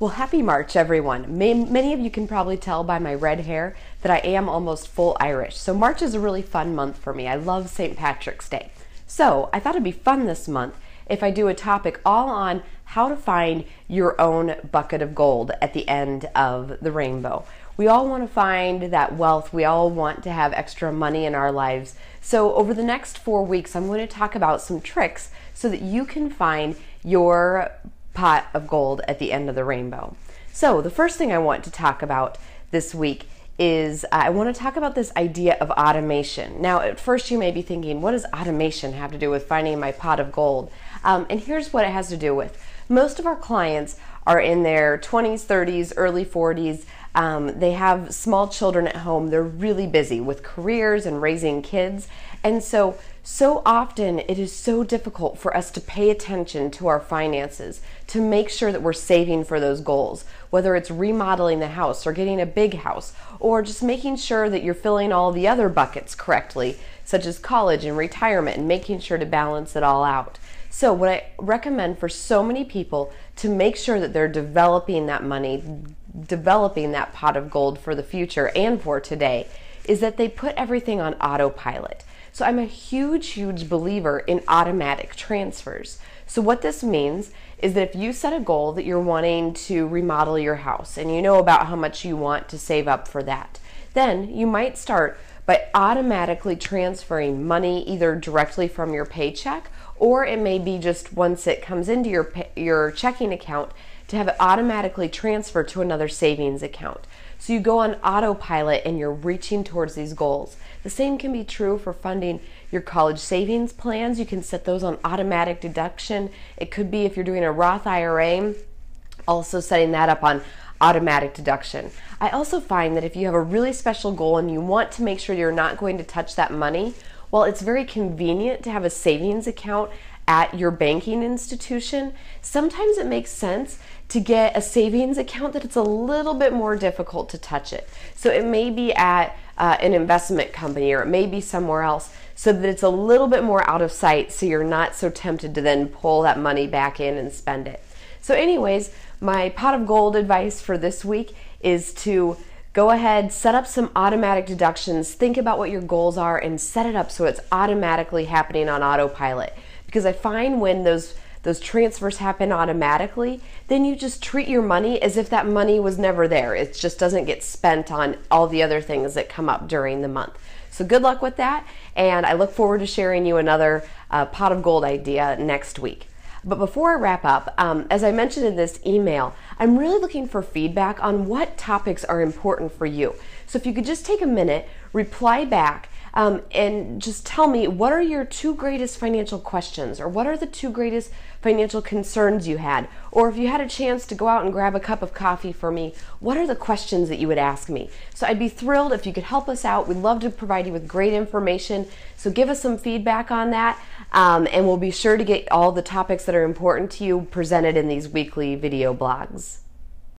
Well, happy March, everyone. Many of you can probably tell by my red hair that I am almost full Irish. So March is a really fun month for me. I love St. Patrick's Day. So I thought it'd be fun this month if I do a topic all on how to find your own bucket of gold at the end of the rainbow. We all want to find that wealth. We all want to have extra money in our lives. So over the next 4 weeks, I'm going to talk about some tricks so that you can find your pot of gold at the end of the rainbow. So the first thing I want to talk about this week is I want to talk about this idea of automation. Now, at first you may be thinking, what does automation have to do with finding my pot of gold? And here's what it has to do with. Most of our clients are in their 20s, 30s, early 40s. They have small children at home. They're really busy with careers and raising kids. And so often it is so difficult for us to pay attention to our finances, to make sure that we're saving for those goals, whether it's remodeling the house or getting a big house, or just making sure that you're filling all the other buckets correctly, such as college and retirement, and making sure to balance it all out. So what I recommend for so many people to make sure that they're developing that money, developing that pot of gold for the future and for today, is that they put everything on autopilot. So I'm a huge believer in automatic transfers. So what this means is that if you set a goal that you're wanting to remodel your house and you know about how much you want to save up for that, then you might start by automatically transferring money either directly from your paycheck, or it may be just once it comes into your checking account to have it automatically transfer to another savings account. So you go on autopilot and you're reaching towards these goals. The same can be true for funding your college savings plans. You can set those on automatic deduction. It could be if you're doing a Roth IRA, also setting that up on automatic deduction. I also find that if you have a really special goal and you want to make sure you're not going to touch that money, well, it's very convenient to have a savings account at your banking institution. Sometimes it makes sense to get a savings account that it's a little bit more difficult to touch it. So it may be at an investment company, or it may be somewhere else, so that it's a little bit more out of sight, so you're not so tempted to then pull that money back in and spend it. So anyways, my pot of gold advice for this week is to go ahead, set up some automatic deductions, think about what your goals are, and set it up so it's automatically happening on autopilot. Because I find when those transfers happen automatically, then you just treat your money as if that money was never there. It just doesn't get spent on all the other things that come up during the month. So good luck with that, and I look forward to sharing you another pot of gold idea next week. But before I wrap up, as I mentioned in this email, I'm really looking for feedback on what topics are important for you. So if you could just take a minute, reply back, and just tell me, what are your 2 greatest financial questions, or what are the 2 greatest financial concerns you had? Or if you had a chance to go out and grab a cup of coffee for me, what are the questions that you would ask me? So I'd be thrilled if you could help us out. We'd love to provide you with great information. So give us some feedback on that, and we'll be sure to get all the topics that are important to you presented in these weekly video blogs.